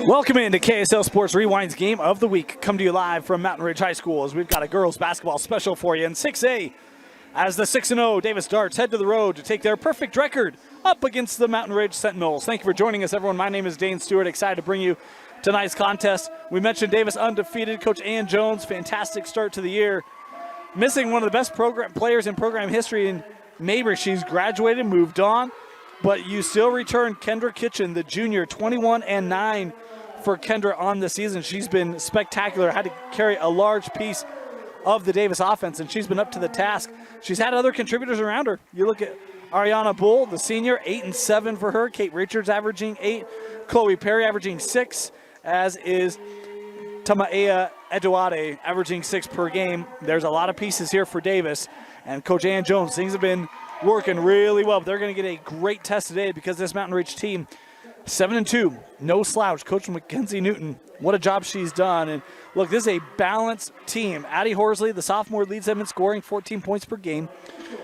Welcome into KSL Sports Rewind's Game of the Week. Come to you live from Mountain Ridge High School as we've got a girls basketball special for you in 6A. As the 6-0 Davis Darts head to the road to take their perfect record up against the Mountain Ridge Sentinels. Thank you for joining us, everyone. My name is Dane Stewart. Excited to bring you tonight's contest. We mentioned Davis undefeated. Coach Ann Jones, fantastic start to the year. Missing one of the best players in program history in Mabry. She's graduated, moved on, but you still return Kendra Kitchen, the junior, 21-9 for Kendra on the season. She's been spectacular, had to carry a large piece of the Davis offense, and she's been up to the task. She's had other contributors around her. You look at Ariana Bull, the senior, 8 and 7 for her. Kate Richards averaging 8. Chloe Perry averaging 6, as is Tamaea Eduade averaging 6 per game. There's a lot of pieces here for Davis, and Coach Ann Jones, things have been working really well. But they're going to get a great test today because this Mountain Ridge team, 7-2, no slouch. Coach Mackenzie Newton, what a job she's done. And look, this is a balanced team. Addie Horsley, the sophomore, leads them in scoring, 14 points per game.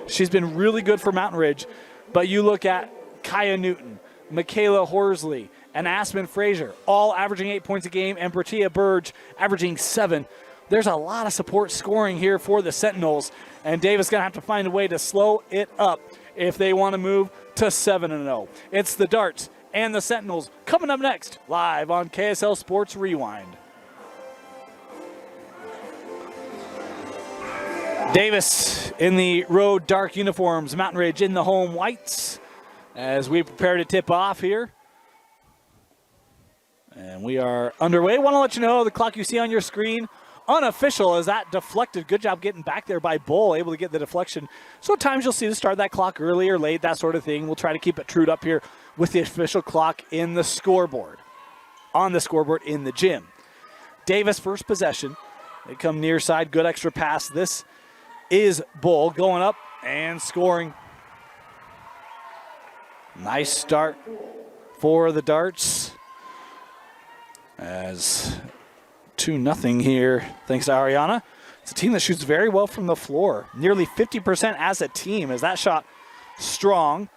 She's been really good for Mountain Ridge. But you look at Kaya Newton, Michaela Horsley, and Aspen Frazier, all averaging 8 points a game, and Bertia Burge averaging 7. There's a lot of support scoring here for the Sentinels, and Davis going to have to find a way to slow it up if they want to move to 7-0. It's the Darts and the Sentinels coming up next, live on KSL Sports Rewind. Davis in the road dark uniforms, Mountain Ridge in the home whites as we prepare to tip off here. And we are underway. Want to let you know the clock you see on your screen, unofficial, as that deflected. Good job getting back there by Bull, able to get the deflection. So at times you'll see the start of that clock early or late, that sort of thing. We'll try to keep it trued up here with the official clock in the scoreboard, on the scoreboard in the gym. Davis first possession. They come near side, good extra pass. This is Bull going up and scoring. Nice start for the Darts. As 2-0 here, thanks to Ariana. It's a team that shoots very well from the floor. Nearly 50% as a team, as that shot strong,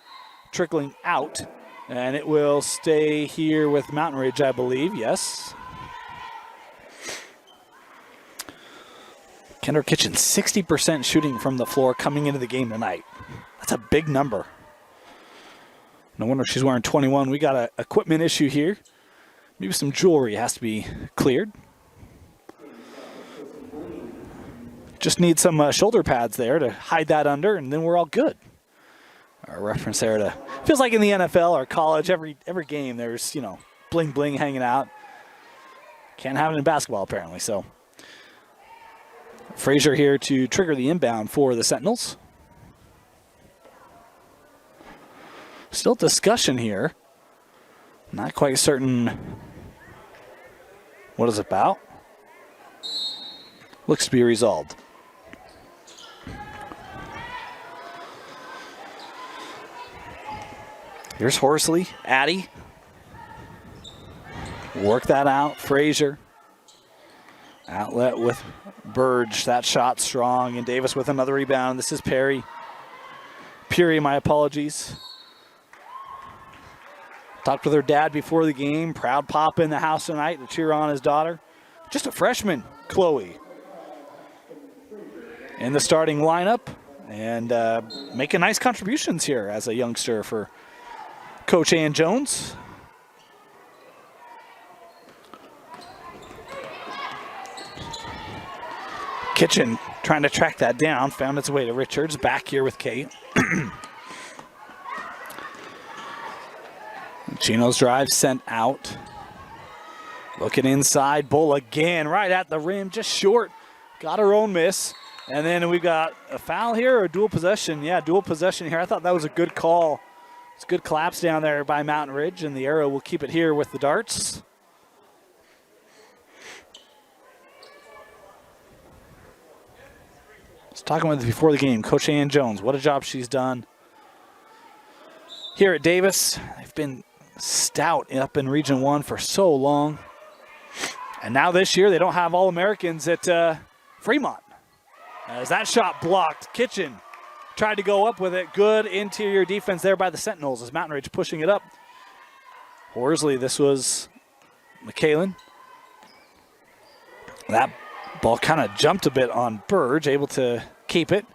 trickling out. And it will stay here with Mountain Ridge, I believe, yes. Kendra Kitchen, 60% shooting from the floor coming into the game tonight. That's a big number. No wonder she's wearing 21. We got an equipment issue here. Maybe some jewelry has to be cleared. Just need some shoulder pads there to hide that under, and then we're all good. Our reference there to, feels like in the NFL or college, every game there's, bling bling hanging out. Can't have it in basketball apparently, so. Frazier here to trigger the inbound for the Sentinels. Still discussion here. Not quite certain what it's about. Looks to be resolved. Here's Horsley, Addie. Work that out, Frazier. Outlet with Burge, that shot strong, and Davis with another rebound. This is Perry. Puri, my apologies. Talked with her dad before the game. Proud papa in the house tonight to cheer on his daughter. Just a freshman, Chloe, in the starting lineup, and making nice contributions here as a youngster for Coach Ann Jones. Kitchen trying to track that down, found its way to Richards. Back here with Kate. Chino's drive sent out. Looking inside, Bull again, right at the rim, just short. Got her own miss. And then we've got a foul here or dual possession. Yeah, dual possession here. I thought that was a good call. It's a good collapse down there by Mountain Ridge, and the arrow will keep it here with the Darts. I was talking with before the game, Coach Ann Jones. What a job she's done here at Davis. They've been stout up in Region 1 for so long. And now this year they don't have All-Americans at Fremont. As that shot blocked, Kitchen tried to go up with it. Good interior defense there by the Sentinels as Mountain Ridge pushing it up. Horsley, this was McKalen. That ball kind of jumped a bit on Burge, able to keep it.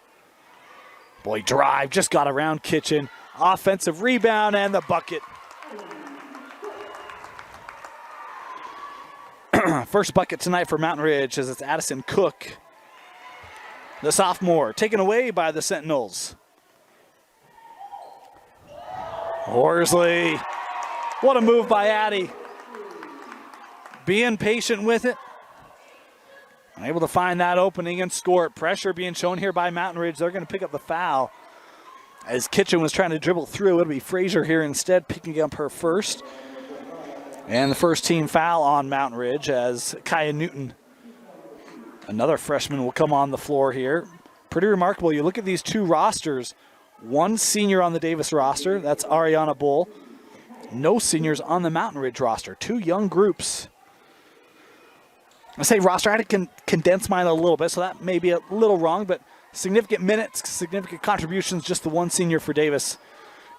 Boy, drive, just got around Kitchen. Offensive rebound and the bucket. First bucket tonight for Mountain Ridge as it's Addison Cook, the sophomore, taken away by the Sentinels. Horsley, what a move by Addie. Being patient with it. Able to find that opening and score it. Pressure being shown here by Mountain Ridge. They're going to pick up the foul. As Kitchen was trying to dribble through, it'll be Frazier here instead, picking up her first. And the first team foul on Mountain Ridge as Kaya Newton, another freshman, will come on the floor here. Pretty remarkable. You look at these two rosters. One senior on the Davis roster. That's Ariana Bull. No seniors on the Mountain Ridge roster. Two young groups. I say roster, I had to condense mine a little bit, so that may be a little wrong, but significant minutes, significant contributions, just the one senior for Davis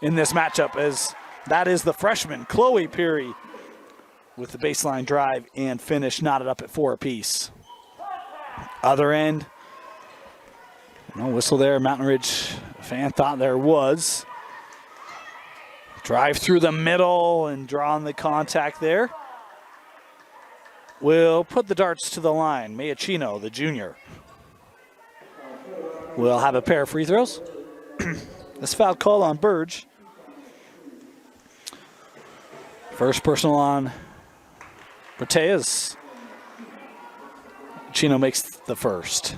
in this matchup, as that is the freshman, Chloe Peary, with the baseline drive and finish, knotted up at 4 apiece. Other end, no whistle there. Mountain Ridge fan thought there was. Drive through the middle and draw on the contact there. Will put the darts to the line. Mayachino, the junior, will have a pair of free throws. This foul call on Burge. First personal on Berteas. Chino makes the first.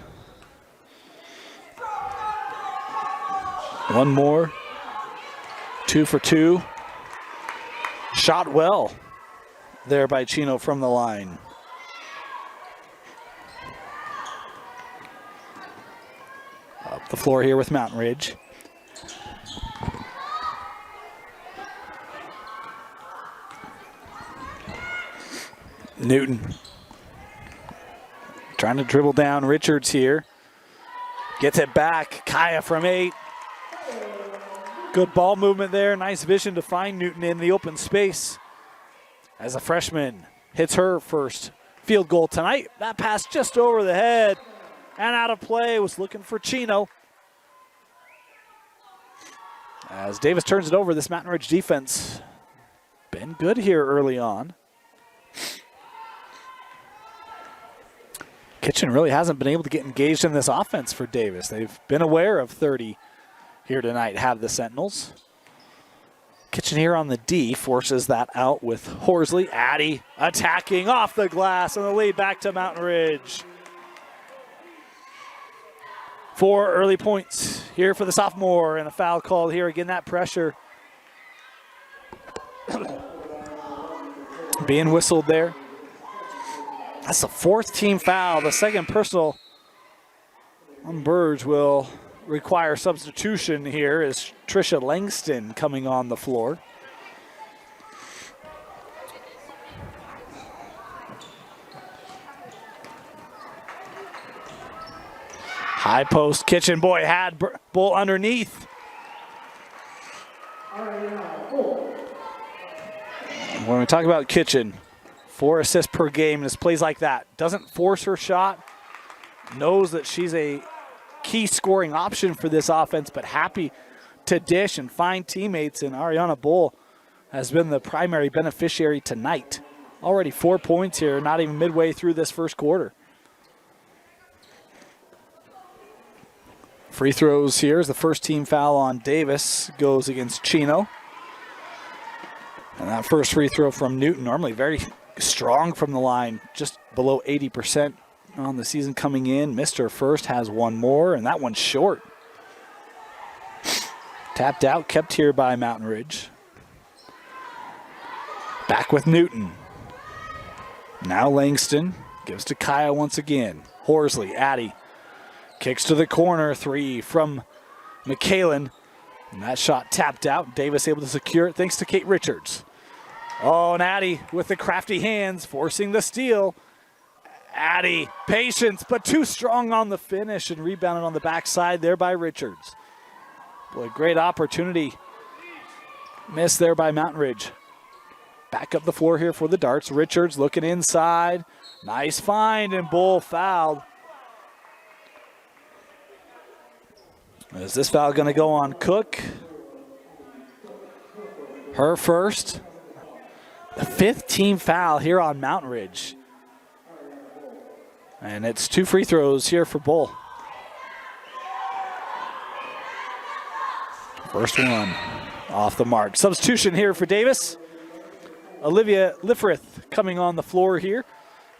One more. 2 for 2. Shot well there by Chino from the line. Up the floor here with Mountain Ridge. Newton trying to dribble down Richards here. Gets it back. Kaya from 8. Good ball movement there. Nice vision to find Newton in the open space as a freshman hits her first field goal tonight. That pass just over the head and out of play. Was looking for Chino. As Davis turns it over, this Mountain Ridge defense been good here early on. Kitchen really hasn't been able to get engaged in this offense for Davis. They've been aware of 30 here tonight, have the Sentinels. Kitchen here on the D forces that out with Horsley. Addy attacking off the glass, and the lead back to Mountain Ridge. 4 early points here for the sophomore, and a foul called here. Again, that pressure being whistled there. That's the 4th team foul. The second personal on Burge will require substitution here as Trisha Langston coming on the floor. High post, Kitchen, boy, had Bull underneath. When we talk about Kitchen, 4 assists per game, and it's plays like that. Doesn't force her shot, knows that she's a key scoring option for this offense, but happy to dish and find teammates, and Ariana Bull has been the primary beneficiary tonight. Already 4 points here, not even midway through this first quarter. Free throws here as the first team foul on Davis goes against Chino. And that first free throw from Newton, normally very strong from the line, just below 80% on the season coming in. Missed her first, has one more, and that one's short. Tapped out, kept here by Mountain Ridge. Back with Newton. Now Langston gives to Kaya once again. Horsley, Addy, kicks to the corner, 3 from McKalen. And that shot tapped out. Davis able to secure it thanks to Kate Richards. Oh, and Addy with the crafty hands, forcing the steal. Addy, patience, but too strong on the finish, and rebounded on the backside there by Richards. Boy, great opportunity. Missed there by Mountain Ridge. Back up the floor here for the darts. Richards looking inside. Nice find, and Bull fouled. Is this foul going to go on Cook? Her first. The 5th team foul here on Mountain Ridge. And it's 2 free throws here for Bull. First one off the mark. Substitution here for Davis. Olivia Liffrith coming on the floor here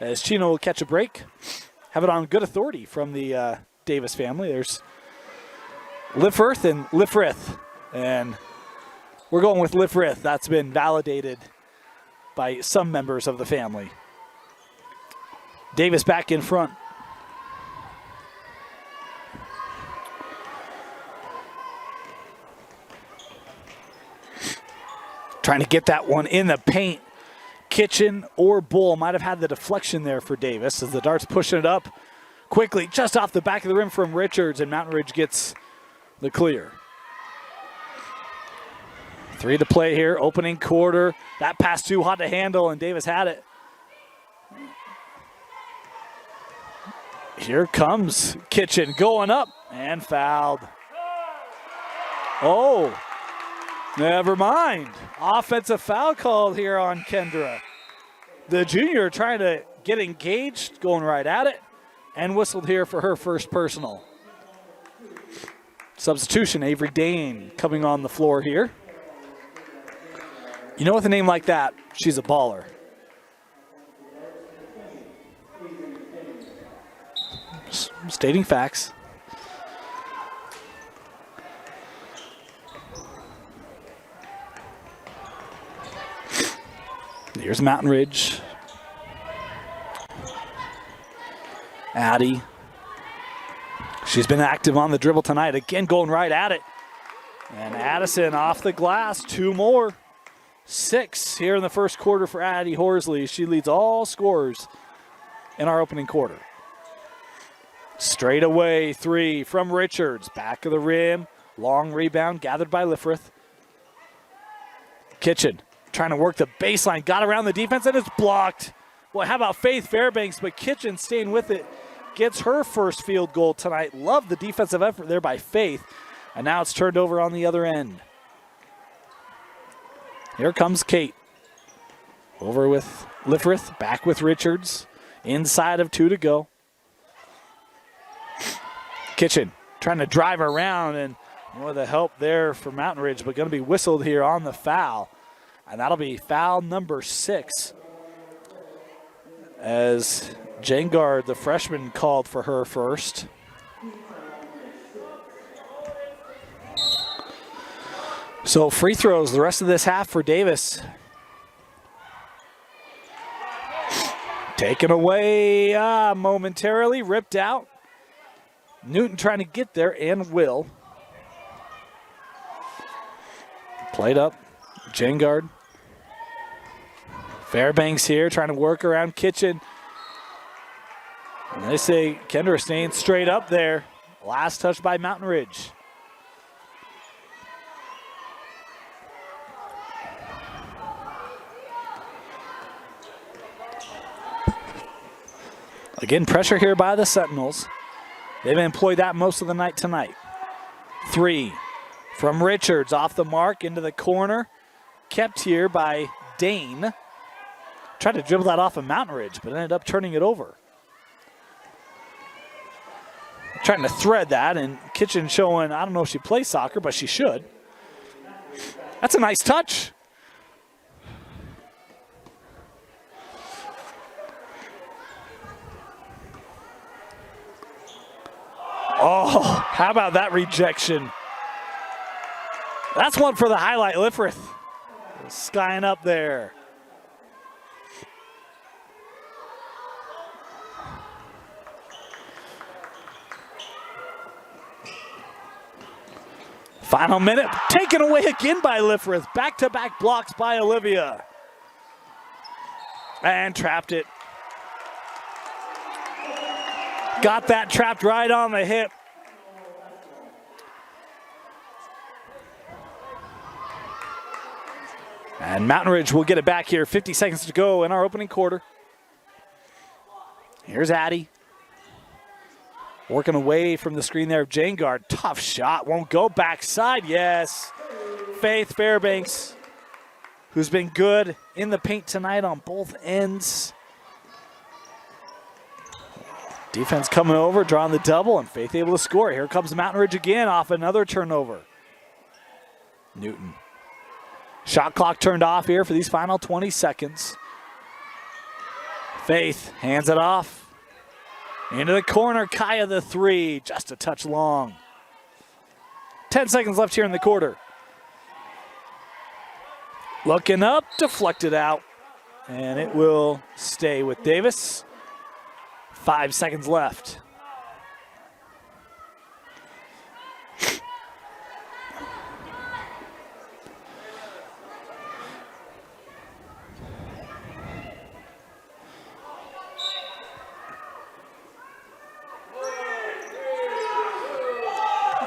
as Chino will catch a break. Have it on good authority from the Davis family. There's Liffrith and Liffrith. And we're going with Liffrith. That's been validated by some members of the family. Davis back in front. Trying to get that one in the paint. Kitchen or Bull might have had the deflection there for Davis as the darts pushing it up quickly just off the back of the rim from Richards, and Mountain Ridge gets the clear. 3 to play here, opening quarter. That pass too hot to handle, and Davis had it. Here comes Kitchen going up and fouled. Oh, never mind. Offensive foul called here on Kendra. The junior trying to get engaged, going right at it, and whistled here for her first personal. Substitution, Avery Dane coming on the floor here. You know, with a name like that, she's a baller. Stating facts. Here's Mountain Ridge. Addie. She's been active on the dribble tonight. Again, going right at it. And Addison off the glass. 2 more. 6 here in the first quarter for Addie Horsley. She leads all scorers in our opening quarter. Straight away 3 from Richards. Back of the rim. Long rebound gathered by Liffrith. Kitchen trying to work the baseline. Got around the defense and it's blocked. Well, how about Faith Fairbanks? But Kitchen staying with it. Gets her first field goal tonight. Love the defensive effort there by Faith. And now it's turned over on the other end. Here comes Kate. Over with Liffrith. Back with Richards. Inside of 2 to go. Kitchen trying to drive around, and more the help there for Mountain Ridge, but going to be whistled here on the foul. And that'll be foul number 6. As Jangard, the freshman, called for her first. So free throws the rest of this half for Davis. Taken away momentarily, ripped out. Newton trying to get there and will. Played up. Jangard. Fairbanks here trying to work around Kitchen. And they say Kendra staying straight up there. Last touch by Mountain Ridge. Again, pressure here by the Sentinels. They've employed that most of the night tonight. 3 from Richards off the mark into the corner. Kept here by Dane. Tried to dribble that off of Mountain Ridge, but ended up turning it over. Trying to thread that, and Kitchen showing, I don't know if she plays soccer, but she should. That's a nice touch. Oh, how about that rejection? That's one for the highlight. Liffrith skying up there. Final minute, taken away again by Liffrith. Back-to-back blocks by Olivia. And trapped it. Got that trapped right on the hip. And Mountain Ridge will get it back here. 50 seconds to go in our opening quarter. Here's Addie. Working away from the screen there of Jangard. Tough shot. Won't go. Backside. Yes. Faith Fairbanks, who's been good in the paint tonight on both ends. Defense coming over, drawing the double, and Faith able to score. Here comes Mountain Ridge again off another turnover. Newton. Shot clock turned off here for these final 20 seconds. Faith hands it off. Into the corner, Kaya the three, just a touch long. 10 seconds left here in the quarter. Looking up, deflected out, and it will stay with Davis. 5 seconds left.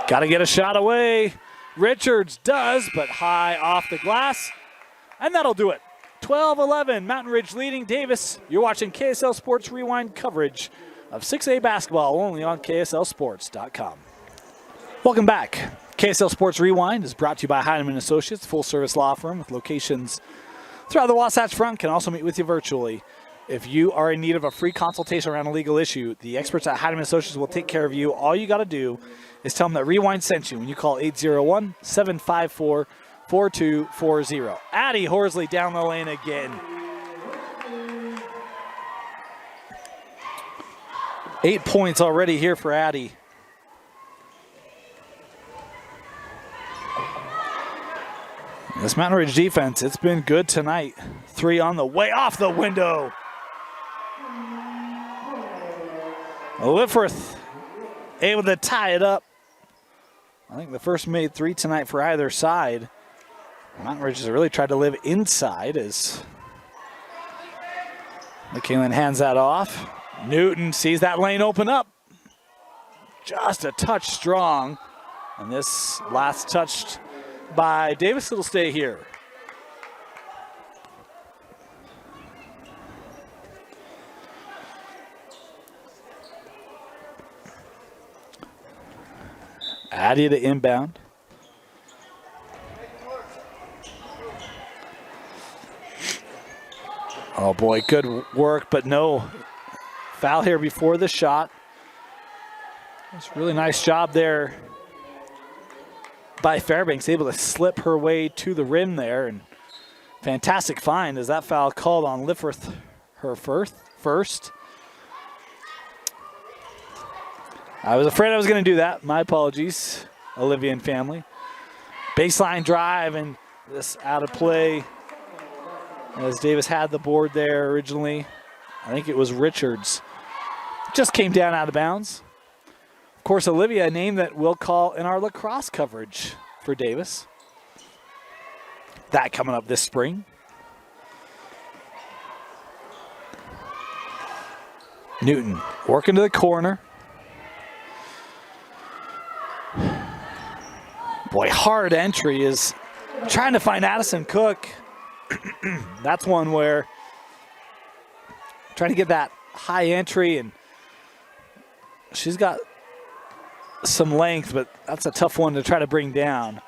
Got to get a shot away. Richards does, but high off the glass. And that'll do it. 12-11, Mountain Ridge leading Davis. You're watching KSL Sports Rewind coverage of 6A basketball only on KSLSports.com. Welcome back. KSL Sports Rewind is brought to you by Heinemann Associates, full-service law firm with locations throughout the Wasatch Front. Can also meet with you virtually. If you are in need of a free consultation around a legal issue, the experts at Heinemann Associates will take care of you. All you got to do is tell them that Rewind sent you when you call 801-754-4240. Addie Horsley down the lane again. 8 points already here for Addie. This Mountain Ridge defense, it's been good tonight. 3 on the way, off the window. Lifford able to tie it up. I think the first made 3 tonight for either side. Mountain Ridge has really tried to live inside as McKinley hands that off. Newton sees that lane open up. Just a touch strong. And this last touched by Davis, it'll stay here. Addie to inbound. Oh boy, good work, but no foul here before the shot. It's a really nice job there by Fairbanks, able to slip her way to the rim there, and fantastic find as that foul called on Lifford, her first. I was afraid I was going to do that. My apologies, Olivia and family. Baseline drive, and this out of play as Davis had the board there originally. I think it was Richards. Just came down out of bounds. Of course, Olivia, a name that we'll call in our lacrosse coverage for Davis. That coming up this spring. Newton working to the corner. Boy, hard entry is trying to find Addison Cook. That's one where trying to get that high entry, and she's got some length, but that's a tough one to try to bring down.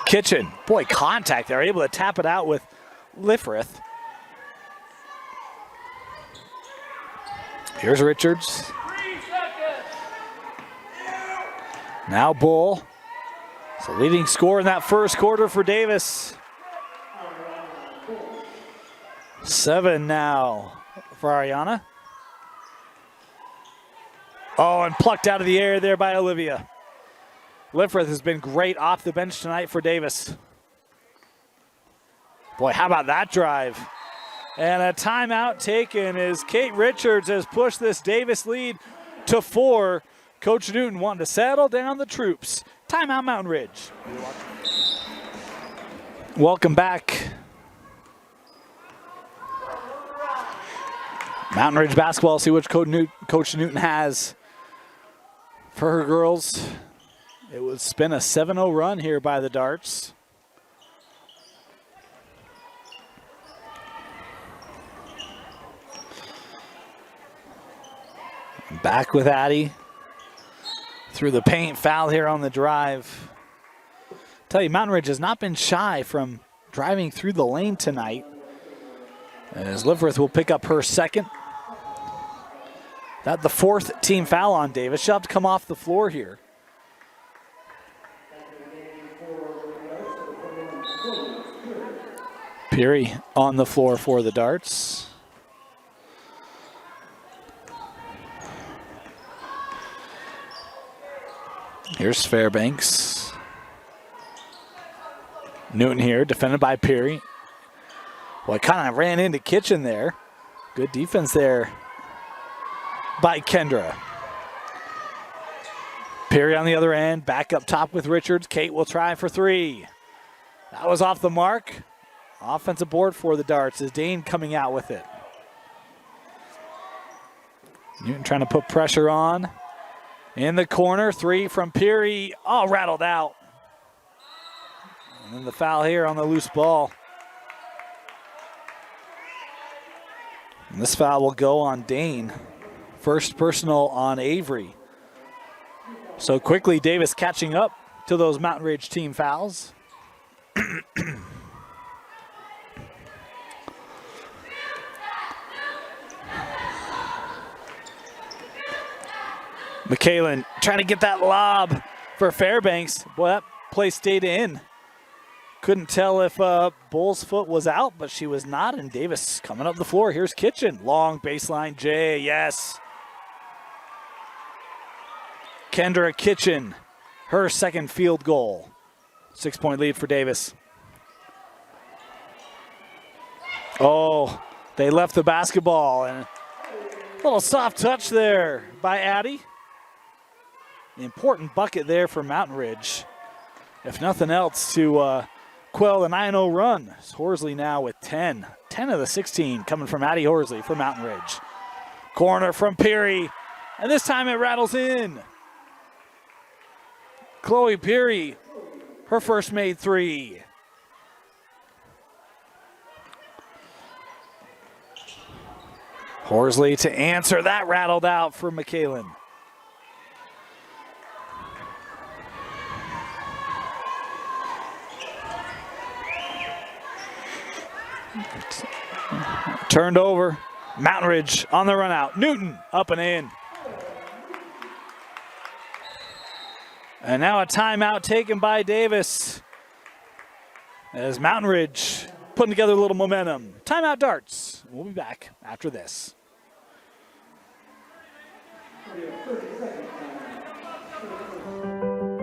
Kitchen, boy, contact there, able to tap it out with Lifford. Here's Richards. Now Bull. It's a leading scorer in that first quarter for Davis. 7 now for Ariana. Oh, and plucked out of the air there by Olivia. Lifford has been great off the bench tonight for Davis. Boy, how about that drive? And a timeout taken as Kate Richards has pushed this Davis lead to 4. Coach Newton wanting to settle down the troops. Timeout, Mountain Ridge. Welcome back. Mountain Ridge basketball, see which Coach Newton has for her girls. It would spin a 7-0 run here by the Darts. Back with Addie. Through the paint, foul here on the drive. Tell you, Mountain Ridge has not been shy from driving through the lane tonight. As Liverith will pick up her second. That's the fourth team foul on Davis. She'll have to come off the floor here. Peary on the floor for the Darts. Here's Fairbanks. Newton here, defended by Peary. Well, kind of ran into Kitchen there. Good defense there by Kendra. Peary on the other end, back up top with Richards. Kate will try for three. That was off the mark. Offensive board for the Darts as Dane coming out with it. Newton trying to put pressure on. In the corner, three from Peary. Oh, rattled out. And then the foul here on the loose ball. And this foul will go on Dane. First personal on Avery. So quickly, Davis catching up to those Mountain Ridge team fouls. McKalen trying to get that lob for Fairbanks. Boy, that play stayed in. Couldn't tell if Bull's foot was out, but she was not. And Davis coming up the floor. Here's Kitchen. Long baseline J, yes. Kendra Kitchen, her second field goal. 6-point lead for Davis. Oh, they left the basketball. And a little soft touch there by Addie. The important bucket there for Mountain Ridge. If nothing else, to quell the 9-0 run. Horsley now with 10. 10 of the 16 coming from Addie Horsley for Mountain Ridge. Corner from Peary, and this time it rattles in. Chloe Peary, her first made three. Horsley to answer, that rattled out for McKalen. Turned over. Mountain Ridge on the run out. Newton up and in. And now a timeout taken by Davis. As Mountain Ridge putting together a little momentum. Timeout Darts. We'll be back after this.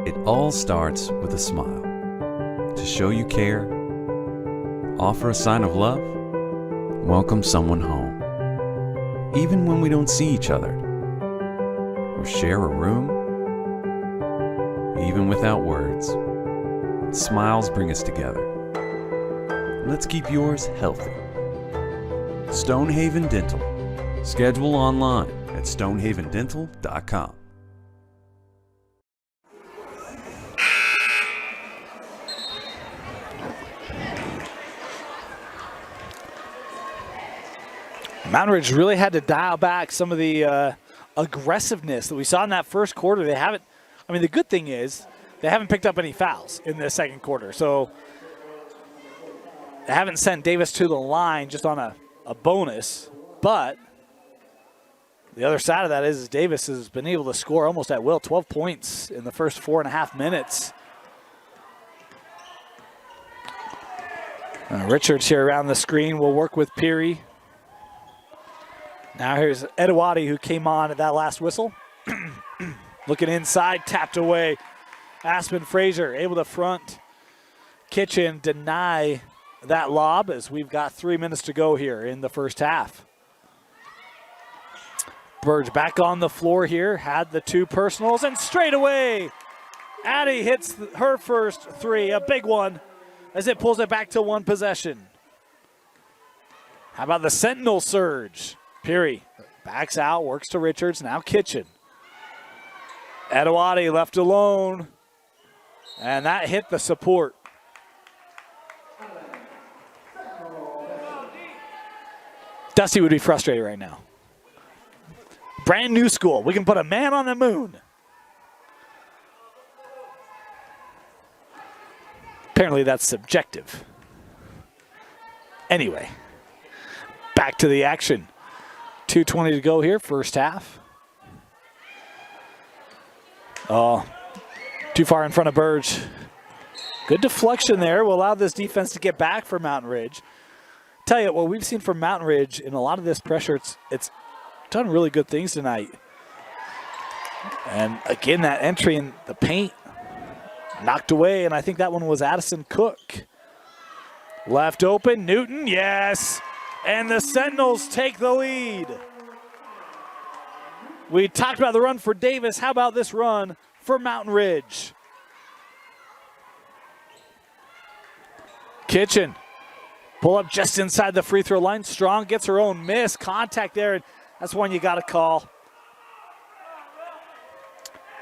It all starts with a smile. To show you care, offer a sign of love, welcome someone home. Even when we don't see each other, or share a room, even without words, smiles bring us together. Let's keep yours healthy. Stonehaven Dental. Schedule online at stonehavendental.com. Mountain Ridge really had to dial back some of the aggressiveness that we saw in that first quarter. They haven't, I mean, the good thing is they haven't picked up any fouls in the second quarter. So they haven't sent Davis to the line just on a bonus. But the other side of that is Davis has been able to score almost at will, 12 points in the first 4.5 minutes. Richards here around the screen will work with Peary. Now here's Edewati, who came on at that last whistle. Looking inside, tapped away. Aspen Frazier able to front. Kitchen deny that lob as we've got 3 minutes to go here in the first half. Burge back on the floor here, had the two personals, and straight away, Addie hits her first three, a big one, as it pulls it back to one possession. How about the Sentinel surge? Peary backs out, works to Richards, now Kitchen. Edewati left alone. And that hit the support. Dusty would be frustrated right now. Brand new school. We can put a man on the moon. Apparently that's subjective. Anyway, back to the action. 2:20 to go here, first half. Oh, too far in front of Burge. Good deflection there will allow this defense to get back for Mountain Ridge. Tell you what we've seen from Mountain Ridge in a lot of this pressure, it's done really good things tonight. And again, that entry in the paint knocked away, and I think that one was Addison Cook. Left open, Newton, yes. And the Sentinels take the lead. We talked about the run for Davis. How about this run for Mountain Ridge? Kitchen. Pull up just inside the free throw line. Strong gets her own miss. Contact there, and that's one you got to call.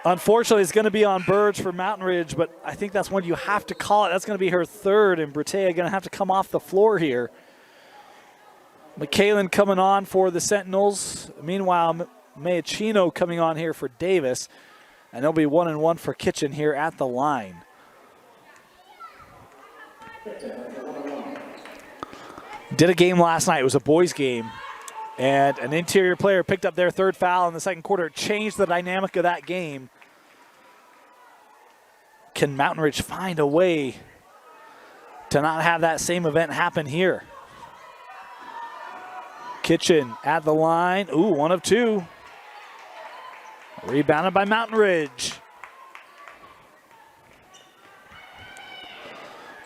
Unfortunately, it's going to be on Burge for Mountain Ridge, but I think that's one you have to call it. That's going to be her third, and Bretea going to have to come off the floor here. McKalen coming on for the Sentinels. Meanwhile, Mayachino coming on here for Davis, and they'll be 1-1 for Kitchen here at the line. Did a game last night. It was a boys' game. And an interior player picked up their third foul in the second quarter. It changed the dynamic of that game. Can Mountain Ridge find a way to not have that same event happen here? Kitchen at the line. Ooh, 1 of 2. Rebounded by Mountain Ridge.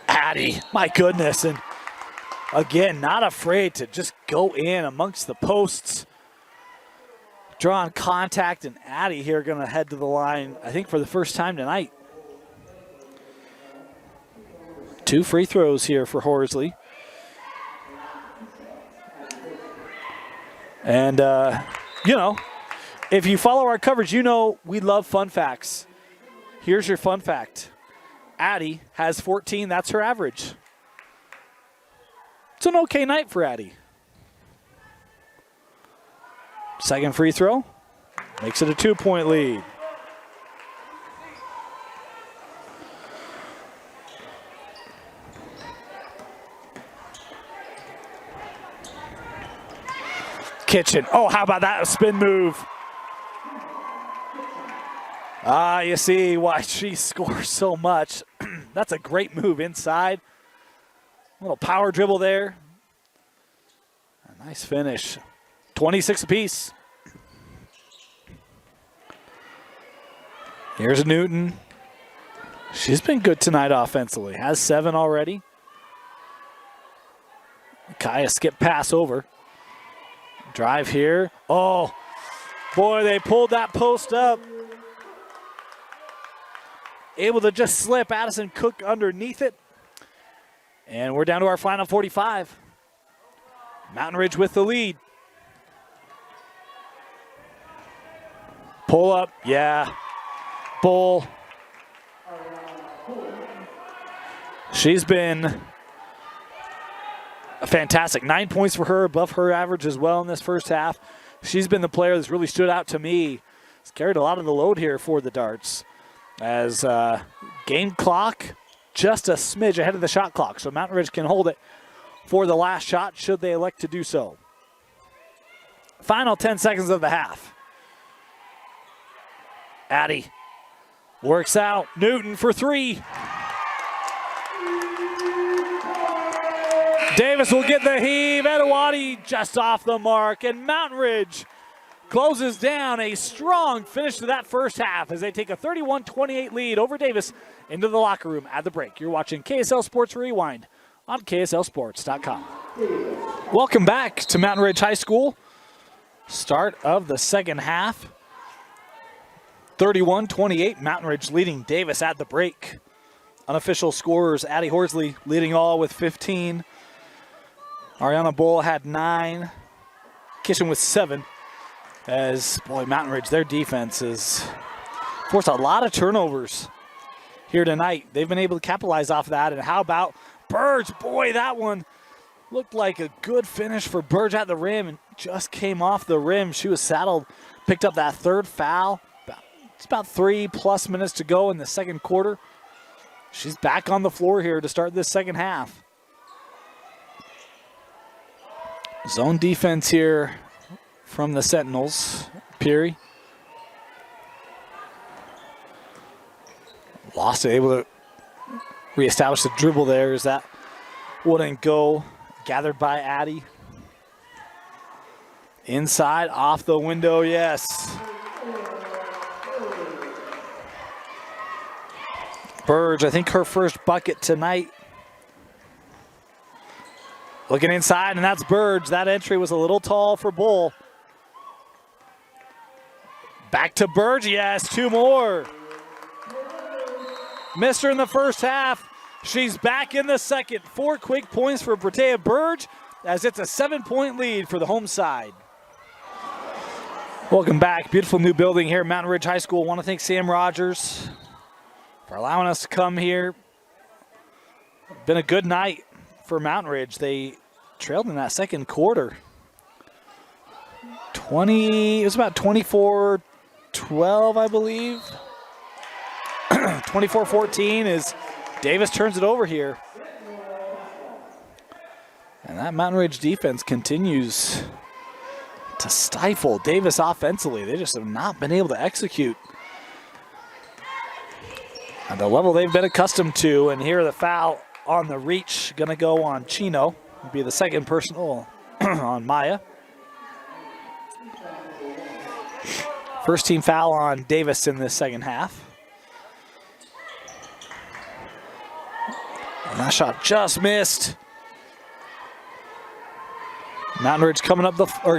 Addie, my goodness. And again, not afraid to just go in amongst the posts. Drawing contact, and Addie here going to head to the line, I think, for the first time tonight. 2 free throws here for Horsley. And, you know, if you follow our coverage, you know we love fun facts. Here's your fun fact. Addie has 14. That's her average. It's an okay night for Addie. Second free throw. Makes it a 2-point lead. Kitchen. Oh, how about that spin move? You see why she scores so much. That's a great move inside. A little power dribble there. A nice finish. 26 apiece. Here's Newton. She's been good tonight offensively. Has 7 already. Kaya skip pass over. Drive here. Oh, boy, they pulled that post up. Able to just slip Addison Cook underneath it. And we're down to our final 45. Mountain Ridge with the lead. Pull up, yeah. Bull. She's been fantastic. 9 points for her, above her average as well in this first half. She's been the player that's really stood out to me. She's carried a lot of the load here for the Darts. As game clock just a smidge ahead of the shot clock. So Mountain Ridge can hold it for the last shot should they elect to do so. Final 10 seconds of the half. Addie works out. Newton for 3. Davis will get the heave. Edawati just off the mark. And Mountain Ridge closes down a strong finish to that first half as they take a 31-28 lead over Davis into the locker room at the break. You're watching KSL Sports Rewind on KSLSports.com. Welcome back to Mountain Ridge High School. Start of the second half. 31-28, Mountain Ridge leading Davis at the break. Unofficial scorers, Addie Horsley leading all with 15. Ariana Bull had 9. Kitchen with 7. As, boy, Mountain Ridge, their defense has forced a lot of turnovers here tonight. They've been able to capitalize off of that. And how about Burge? Boy, that one looked like a good finish for Burge at the rim and just came off the rim. She was saddled, picked up that third foul. It's about 3+ minutes to go in the second quarter. She's back on the floor here to start this second half. Zone defense here from the Sentinels. Peary. Lost it, able to reestablish the dribble there as that wouldn't go. Gathered by Addy. Inside, off the window, yes. Burge, I think her first bucket tonight. Looking inside, and that's Burge. That entry was a little tall for Bull. Back to Burge, yes, 2 more. Missed her in the first half. She's back in the second. 4 quick points for Britea Burge as it's a 7-point lead for the home side. Welcome back. Beautiful new building here at Mountain Ridge High School. I want to thank Sam Rogers for allowing us to come here. Been a good night for Mountain Ridge. They trailed in that second quarter. It was about 24-12, I believe. 24-14 as Davis turns it over here. And that Mountain Ridge defense continues to stifle Davis offensively. They just have not been able to execute at the level they've been accustomed to. And here the foul on the reach going to go on Chino. It'll be the second personal on Maya. First team foul on Davis in this second half. And that shot just missed. Mountain Ridge coming up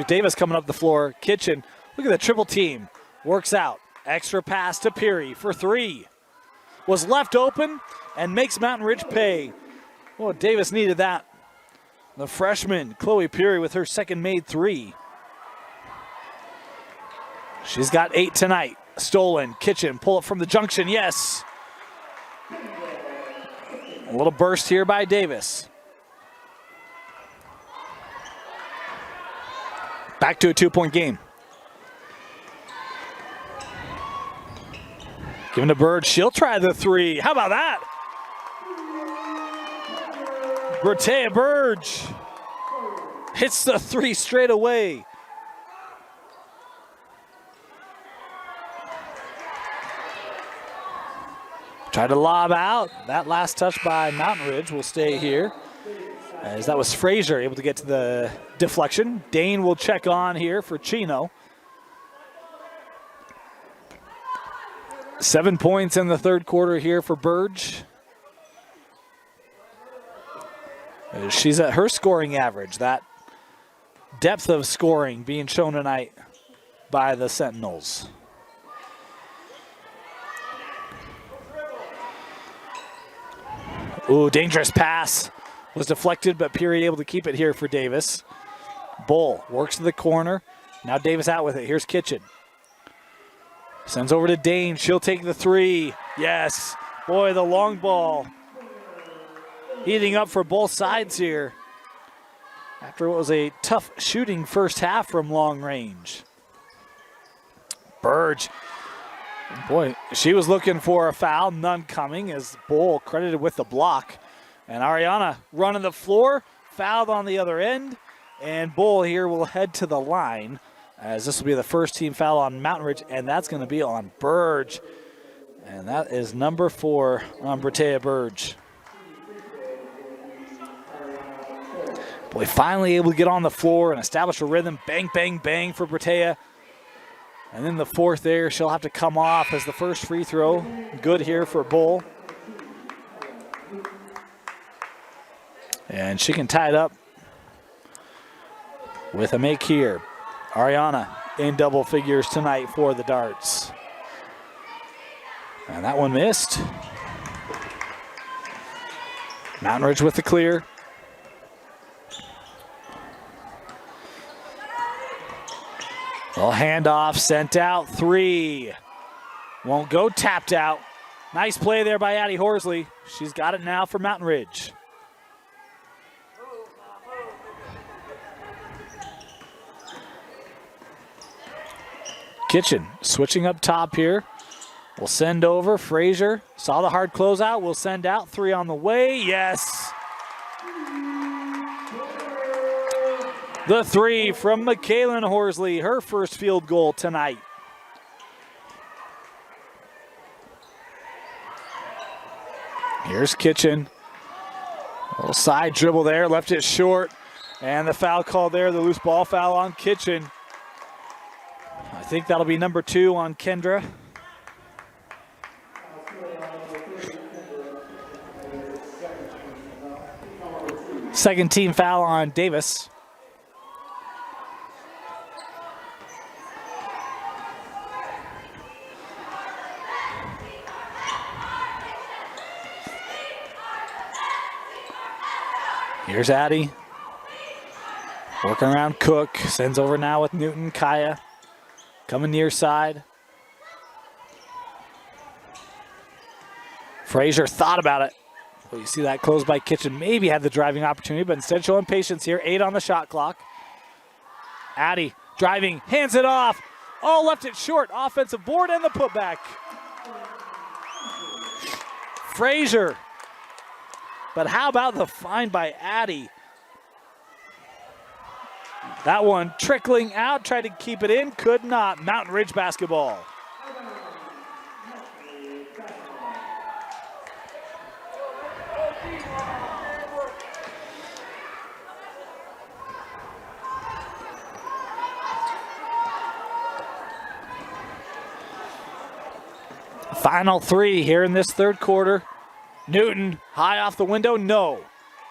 Davis coming up the floor. Kitchen, look at the triple team. Works out. Extra pass to Peary for 3. Was left open and makes Mountain Ridge pay. Well, Davis needed that. The freshman, Chloe Peary, with her second made 3. She's got 8 tonight. Stolen. Kitchen, pull it from the junction. Yes. A little burst here by Davis. Back to a 2-point game. Giving to Burge. She'll try the 3. How about that? Britea Burge hits the 3 straight away. Tried to lob out. That last touch by Mountain Ridge will stay here, as that was Frazier able to get to the deflection. Dane will check on here for Chino. 7 points in the third quarter here for Burge. She's at her scoring average. That depth of scoring being shown tonight by the Sentinels. Ooh, dangerous pass. Was deflected, but Peary able to keep it here for Davis. Bull works to the corner. Now Davis out with it. Here's Kitchen. Sends over to Dane. She'll take the 3. Yes. Boy, the long ball. Heating up for both sides here after what was a tough shooting first half from long range. Burge. Boy, she was looking for a foul. None coming as Bull credited with the block. And Ariana running the floor, fouled on the other end. And Bull here will head to the line, as this will be the first team foul on Mountain Ridge, and that's going to be on Burge. And that is number 4 on Britea Burge. Boy, finally able to get on the floor and establish a rhythm. Bang, bang, bang for Britea. And then the 4th there, she'll have to come off as the first free throw. Good here for Bull. And she can tie it up with a make here. Ariana in double figures tonight for the Darts. And that one missed. Mountain Ridge with the clear. Well, handoff sent out. 3. Won't go, tapped out. Nice play there by Addie Horsley. She's got it now for Mountain Ridge. Kitchen switching up top here. We'll send over. Frazier saw the hard closeout. We'll send out. 3 on the way. Yes. The 3 from McKaylin Horsley. Her first field goal tonight. Here's Kitchen. A little side dribble there. Left it short. And the foul call there. The loose ball foul on Kitchen. I think that'll be number 2 on Kendra. Second team foul on Davis. Here's Addie. Working around Cook. Sends over now with Newton. Kaya coming near side. Frazier thought about it. Well, you see that close by Kitchen. Maybe had the driving opportunity, but instead showing patience here. 8 on the shot clock. Addie driving, hands it off. Oh, left it short. Offensive board and the putback. Frazier. But how about the find by Addie? That one trickling out, tried to keep it in, could not. Mountain Ridge basketball. Final 3 here in this third quarter. Newton, high off the window, no.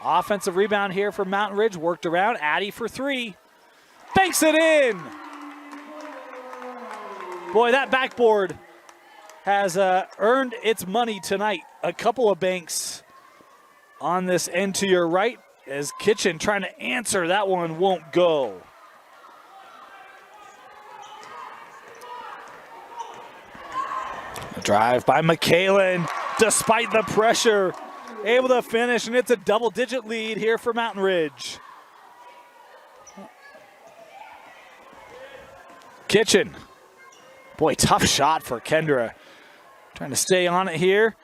Offensive rebound here for Mountain Ridge, worked around. Addie for 3. Banks it in. Boy, that backboard has earned its money tonight. A couple of banks on this end to your right as Kitchen trying to answer. That one won't go. A drive by McKaylin, despite the pressure, able to finish, and it's a double-digit lead here for Mountain Ridge. Kitchen. Boy, tough shot for Kendra. Trying to stay on it here,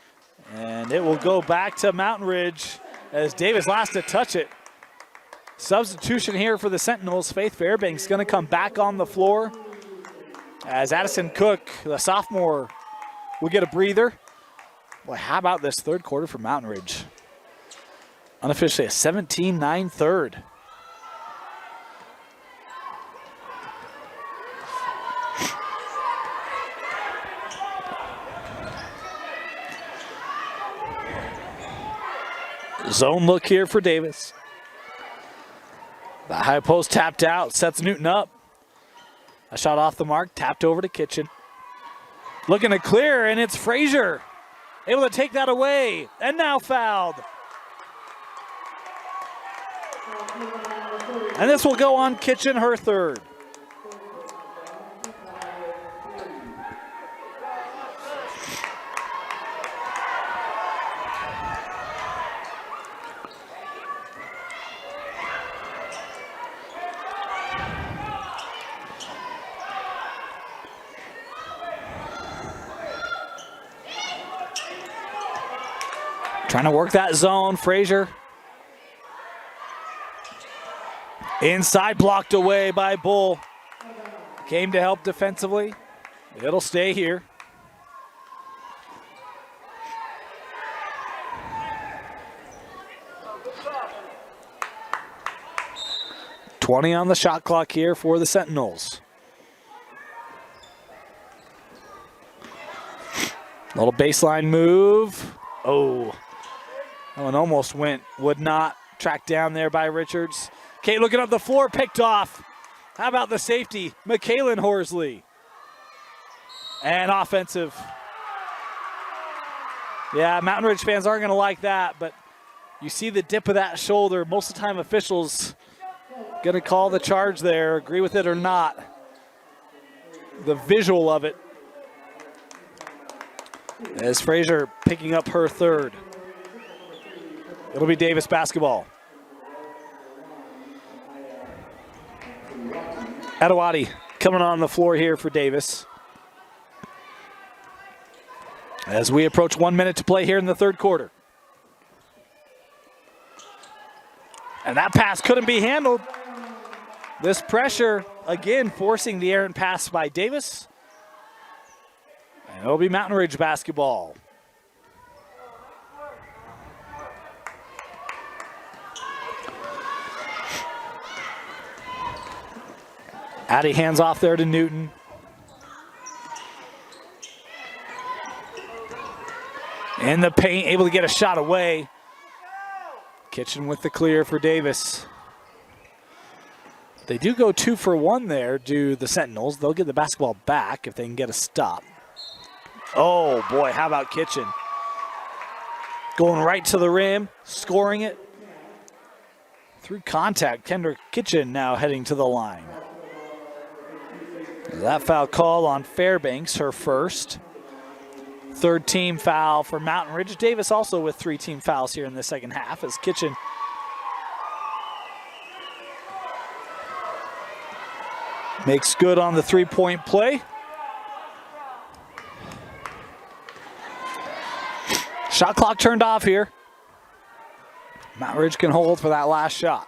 and it will go back to Mountain Ridge as Davis last to touch it. Substitution here for the Sentinels. Faith Fairbanks going to come back on the floor as Addison Cook, the sophomore, will get a breather. Boy, how about this third quarter for Mountain Ridge? Unofficially a 17-9 third. Zone look here for Davis. The high post tapped out, sets Newton up. A shot off the mark, tapped over to Kitchen. Looking to clear, and it's Frazier. Able to take that away, and now fouled. And this will go on Kitchen, her third. Trying to work that zone, Frazier. Inside, blocked away by Bull. Came to help defensively. It'll stay here. $20 on the shot clock here for the Sentinels. Little baseline move. Oh. That one almost went, would not. Tracked down there by Richards. Kate looking up the floor, picked off. How about the safety? McKaylin Horsley. And offensive. Yeah, Mountain Ridge fans aren't going to like that, but you see the dip of that shoulder. Most of the time officials going to call the charge there, agree with it or not. The visual of it. As Frazier picking up her third. It'll be Davis basketball. Adewati coming on the floor here for Davis. As we approach 1 minute to play here in the third quarter. And that pass couldn't be handled. This pressure, again, forcing the errant pass by Davis. And it'll be Mountain Ridge basketball. Addie hands off there to Newton. In the paint, able to get a shot away. Kitchen with the clear for Davis. They do go 2 for 1 there, do the Sentinels. They'll get the basketball back if they can get a stop. Oh boy, how about Kitchen? Going right to the rim, scoring it. Through contact, Kendra Kitchen now heading to the line. That foul call on Fairbanks, her first. Third team foul for Mountain Ridge. Davis also with 3 team fouls here in the second half as Kitchen makes good on the 3-point play. Shot clock turned off here. Mountain Ridge can hold for that last shot.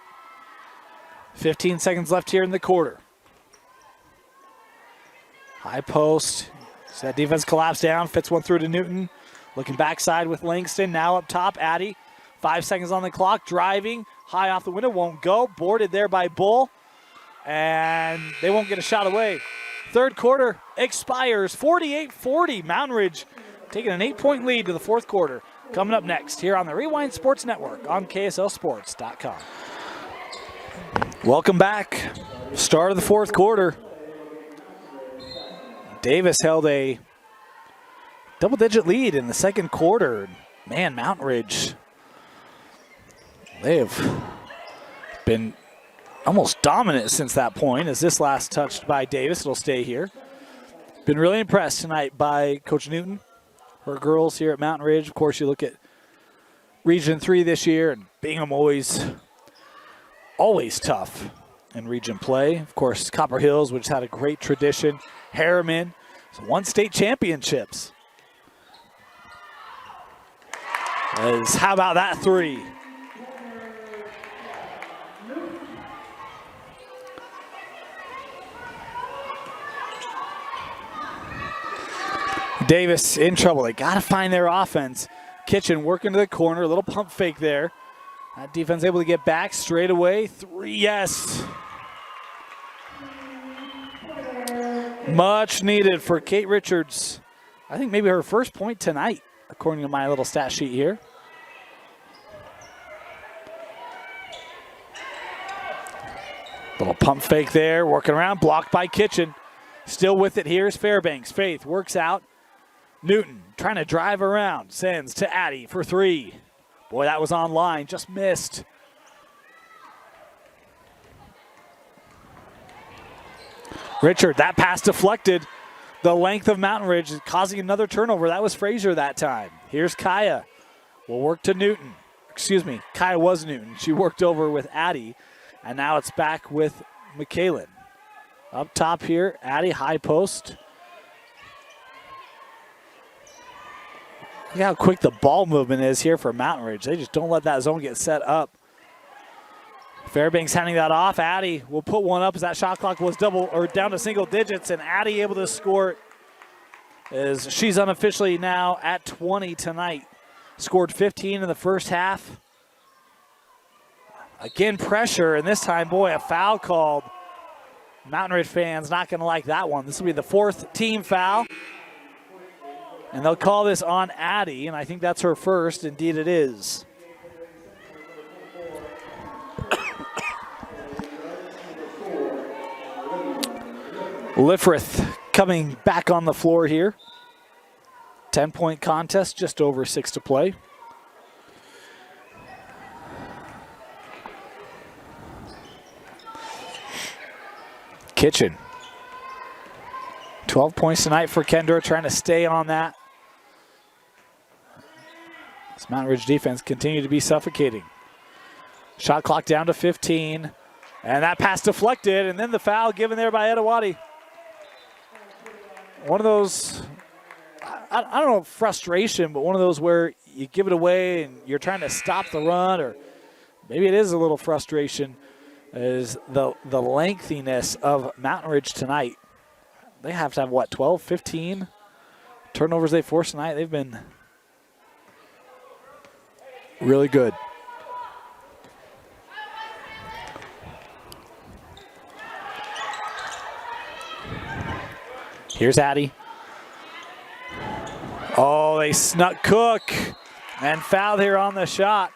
15 seconds left here in the quarter. High post. So that defense collapsed down, fits one through to Newton. Looking backside with Langston, now up top, Addie. 5 seconds on the clock, driving, high off the window, won't go. Boarded there by Bull, and they won't get a shot away. Third quarter expires, 48-40. Mountain Ridge taking an 8-point lead to the fourth quarter. Coming up next here on the Rewind Sports Network on KSLSports.com. Welcome back. Start of the fourth quarter. Davis held a double-digit lead in the second quarter. Man, Mountain Ridge, they have been almost dominant since that point. As this last touched by Davis, it'll stay here. Been really impressed tonight by Coach Newton, her girls here at Mountain Ridge. Of course, you look at Region 3 this year, and Bingham always tough in region play. Of course, Copper Hills, which had a great tradition. Harriman, so 1 state championships. How about that 3? Davis in trouble. They got to find their offense. Kitchen working to the corner, a little pump fake there. That defense able to get back straight away. 3, yes. Much needed for Kate Richards. I think maybe her first point tonight, according to my little stat sheet here. Little pump fake there, working around, blocked by Kitchen. Still with it, here's Fairbanks. Faith works out. Newton trying to drive around, sends to Addie for 3. Boy, that was on line, just missed. Richard, that pass deflected. The length of Mountain Ridge is causing another turnover. That was Frazier that time. Here's Kaya. Will work to Newton. Excuse me, Kaya was Newton. She worked over with Addie, and now it's back with McKalen. Up top here, Addie, high post. Look how quick the ball movement is here for Mountain Ridge. They just don't let that zone get set up. Fairbanks handing that off. Addie will put one up as that shot clock was down to single digits, and Addie able to score it as she's unofficially now at 20 tonight. Scored 15 in the first half. Again, pressure, and this time, boy, a foul called. Mountain Ridge fans not going to like that one. This will be the 4th team foul. And they'll call this on Addie, and I think that's her first. Indeed it is. Lifrith coming back on the floor here. 10-point contest, just over 6 to play. Kitchen. 12 points tonight for Kendra, trying to stay on that. This Mountain Ridge defense continued to be suffocating. Shot clock down to 15. And that pass deflected, and then the foul given there by Edawati. One of those, I don't know, frustration, but one of those where you give it away and you're trying to stop the run, or maybe it is a little frustration, is the lengthiness of Mountain Ridge tonight. They have to have, what, 12, 15 turnovers they forced tonight? They've been really good. Here's Addy. Oh, they snuck Cook and fouled here on the shot.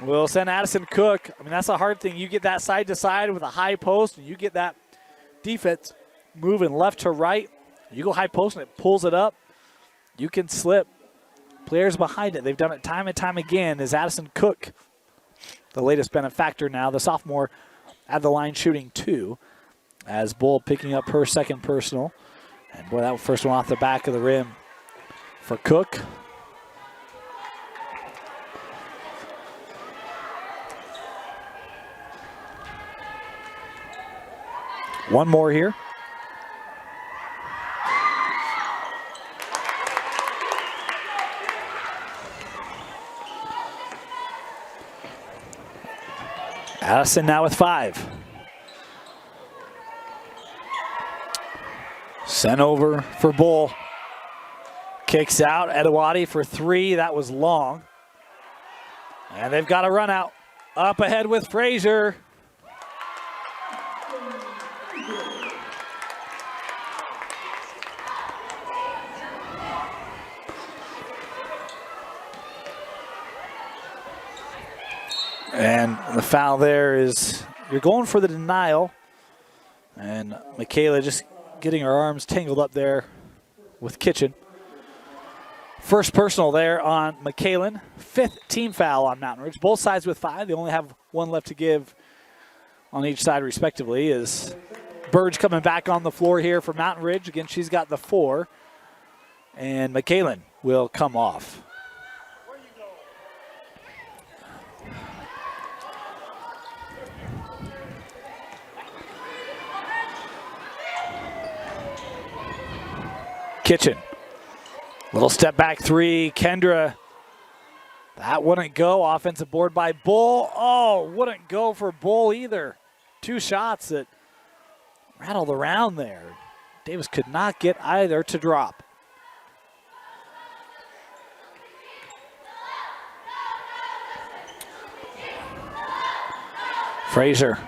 We'll send Addison Cook. I mean, that's a hard thing. You get that side to side with a high post, and you get that defense moving left to right. You go high post, and it pulls it up. You can slip players behind it. They've done it time and time again. Is Addison Cook the latest benefactor now? The sophomore at the line shooting 2. As Bull picking up her second personal. And boy, that first one off the back of the rim for Cook. One more here. Addison now with 5. Sent over for Bull. Kicks out. Edawati for 3. That was long. And they've got a run out. Up ahead with Frazier. And the foul there is, you're going for the denial. And Michaela just getting her arms tangled up there with Kitchen. First personal there on McKalen. 5th team foul on Mountain Ridge. Both sides with 5. They only have 1 left to give on each side respectively. Is Burge coming back on the floor here for Mountain Ridge. Again, she's got the 4. And McKalen will come off. Kitchen. Little step back 3. Kendra. That wouldn't go. Offensive board by Bull. Oh, wouldn't go for Bull either. 2 shots that rattled around there. Davis could not get either to drop. Frazier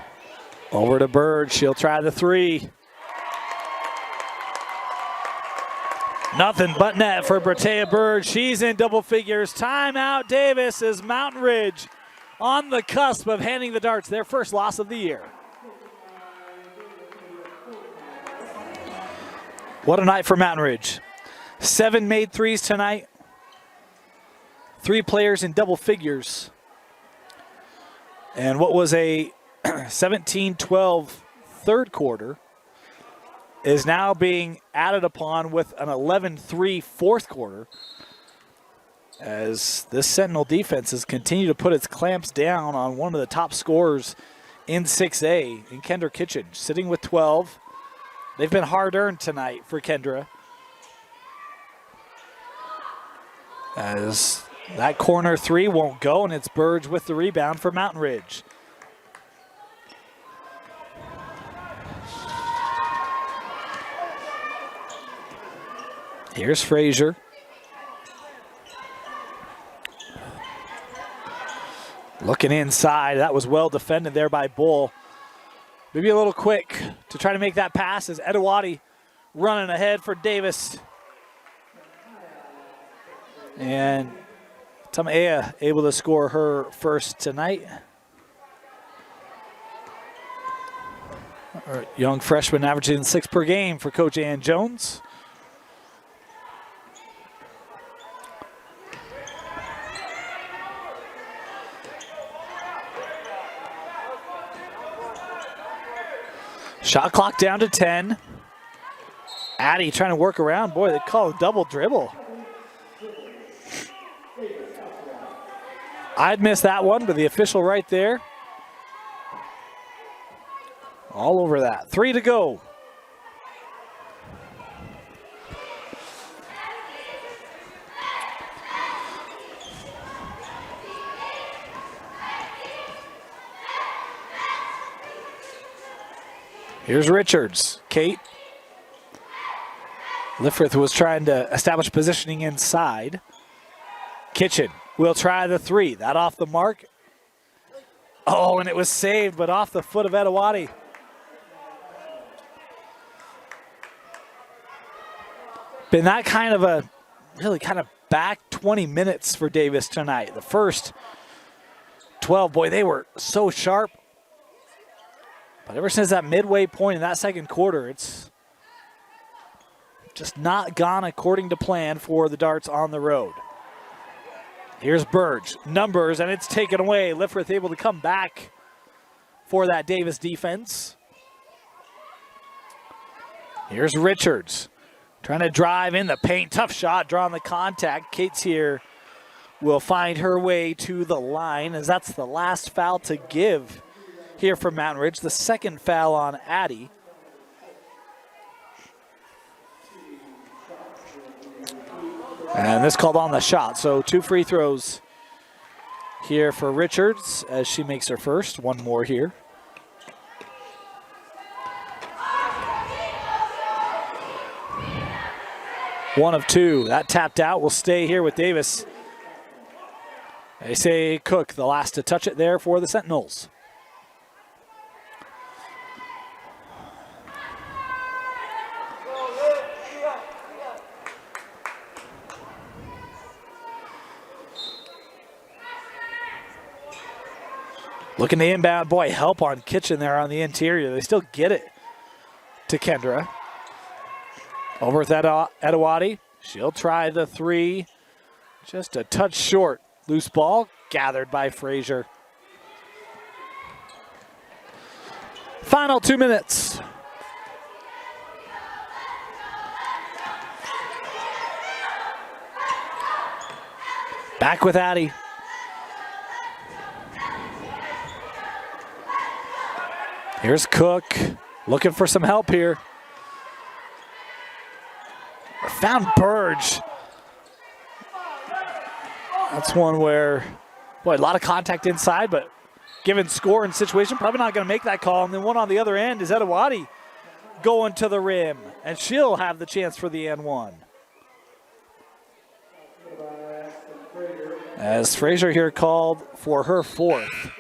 over to Bird. She'll try the 3. Nothing but net for Bratea Bird. She's in double figures. Timeout Davis as Mountain Ridge on the cusp of handing the darts their first loss of the year. What a night for Mountain Ridge. 7 made threes tonight. 3 players in double figures. And what was a 17-12 third quarter is now being added upon with an 11-3 fourth quarter, as this Sentinel defense has continued to put its clamps down on one of the top scorers in 6A, in Kendra Kitchen, sitting with 12. They've been hard-earned tonight for Kendra, as that corner 3 won't go, and it's Burge with the rebound for Mountain Ridge. Here's Frazier. Looking inside. That was well defended there by Bull. Maybe a little quick to try to make that pass as Edawati running ahead for Davis. And Tamaea able to score her first tonight. Our young freshman averaging 6 per game for Coach Ann Jones. Shot clock down to 10. Addy trying to work around. Boy, they call a double dribble. I'd miss that one, but the official right there. All over that. 3 to go. Here's Richards. Kate. Lifrith was trying to establish positioning inside. Kitchen will try the 3. That off the mark. Oh, and it was saved, but off the foot of Edawati. Been that kind of a really kind of back 20 minutes for Davis tonight. The first 12, boy, they were so sharp. But ever since that midway point in that second quarter, it's just not gone according to plan for the Darts on the road. Here's Burge, numbers, and it's taken away. Lifrith able to come back for that Davis defense. Here's Richards, trying to drive in the paint. Tough shot, drawing the contact. Kate's here will find her way to the line, as that's the last foul to give here for Mountain Ridge. The second foul on Addie. And this called on the shot, so 2 free throws here for Richards as she makes her first. One more here. One of 2. That tapped out will stay here with Davis. They say Cook, the last to touch it there for the Sentinels. Looking to inbound, boy, help on Kitchen there on the interior. They still get it to Kendra. Over with Edawati. She'll try the 3. Just a touch short. Loose ball gathered by Frazier. Final 2 minutes. Back with Addie. Here's Cook, looking for some help here. Found Burge. That's one where, boy, a lot of contact inside, but given score and situation, probably not going to make that call. And then one on the other end is Edawati going to the rim, and she'll have the chance for the N1. As Frazier here called for her 4th.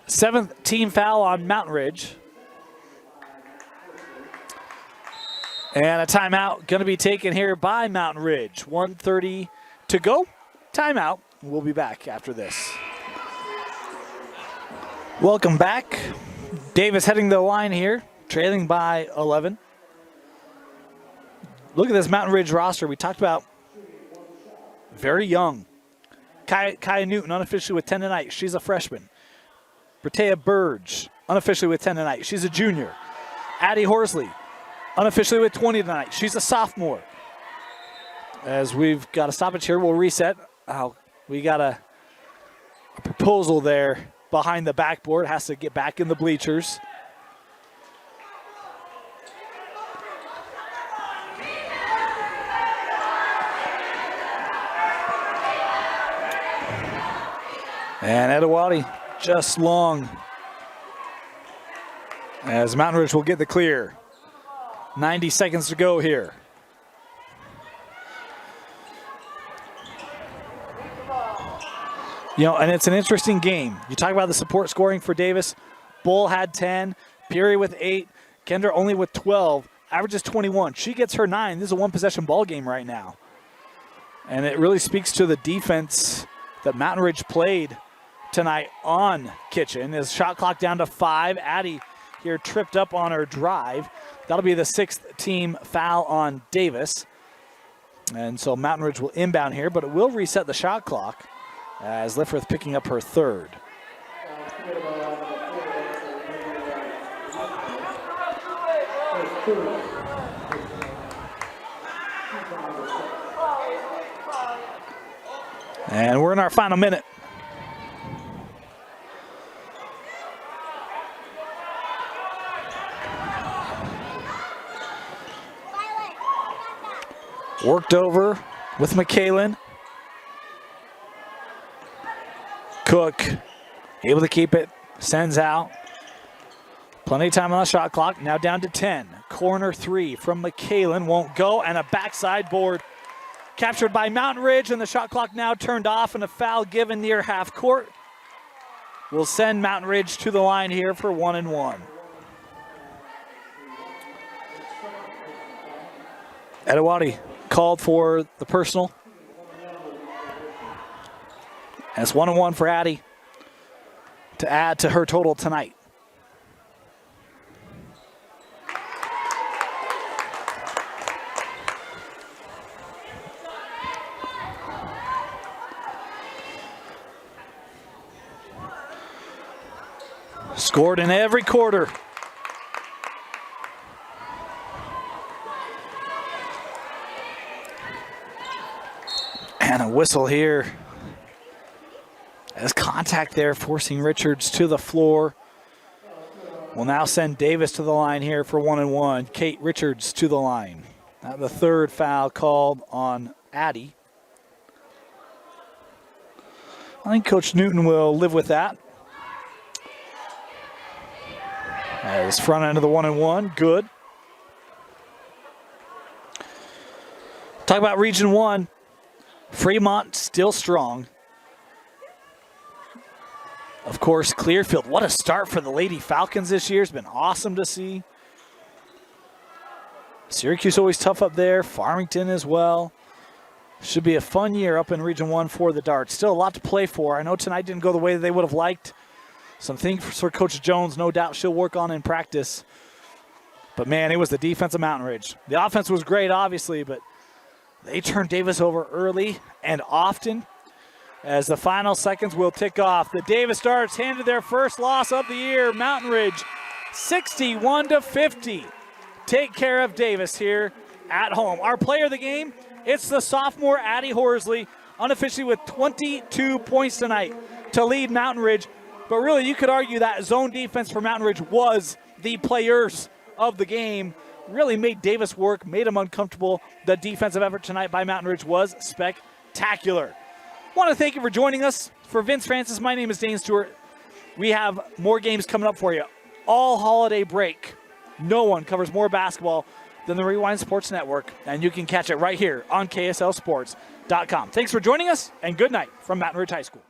7th team foul on Mountain Ridge. And a timeout going to be taken here by Mountain Ridge. 1:30 to go. Timeout. We'll be back after this. Welcome back. Davis heading the line here, trailing by 11. Look at this Mountain Ridge roster. We talked about very young. Kaya Newton unofficially with 10 tonight. She's a freshman. Britea Burge, unofficially with 10 tonight. She's a junior. Addie Horsley, unofficially with 20 tonight. She's a sophomore. As we've got a stoppage here, we'll reset. We got a proposal there behind the backboard. Has to get back in the bleachers. And Edawati just long, as Mountain Ridge will get the clear. 90 seconds to go here. You know, and it's an interesting game. You talk about the support scoring for Davis. Bull had 10, Peary with 8, Kendra only with 12, averages 21. She gets her 9. This is a one-possession ball game right now. And it really speaks to the defense that Mountain Ridge played tonight on Kitchen. His shot clock down to 5. Addie here tripped up on her drive. That'll be the 6th team foul on Davis. And so Mountain Ridge will inbound here, but it will reset the shot clock as Lifrith picking up her 3rd. And we're in our final minute. Worked over with McKalen. Cook able to keep it, sends out. Plenty of time on the shot clock, now down to 10. Corner three from McKalen, won't go, and a backside board captured by Mountain Ridge, and the shot clock now turned off, and a foul given near half court will send Mountain Ridge to the line here for 1-1. Edawati called for the personal. And it's 1-1 for Addie to add to her total tonight. Scored in every quarter. And a whistle here. As contact there, forcing Richards to the floor. Will now send Davis to the line here for 1-1. Kate Richards to the line. Now the third foul called on Addie. I think Coach Newton will live with that. As front end of the 1-1, good. Talk about Region 1. Fremont still strong. Of course, Clearfield, what a start for the Lady Falcons this year. It's been awesome to see. Syracuse always tough up there. Farmington as well. Should be a fun year up in Region 1 for the Darts. Still a lot to play for. I know tonight didn't go the way they would have liked. Some things for Coach Jones, no doubt she'll work on in practice. But, man, it was the defense of Mountain Ridge. The offense was great, obviously, but they turned Davis over early and often. As the final seconds will tick off, the Davis Darts handed their first loss of the year. Mountain Ridge 61-50. Take care of Davis here at home. Our player of the game, it's the sophomore Addie Horsley, unofficially with 22 points tonight to lead Mountain Ridge. But really, you could argue that zone defense for Mountain Ridge was the players of the game. Really made Davis work, made him uncomfortable. The defensive effort tonight by Mountain Ridge was spectacular. Want to thank you for joining us. For Vince Francis, my name is Dane Stewart. We have more games coming up for you. All holiday break. No one covers more basketball than the Rewind Sports Network, and you can catch it right here on KSLSports.com. Thanks for joining us, and good night from Mountain Ridge High School.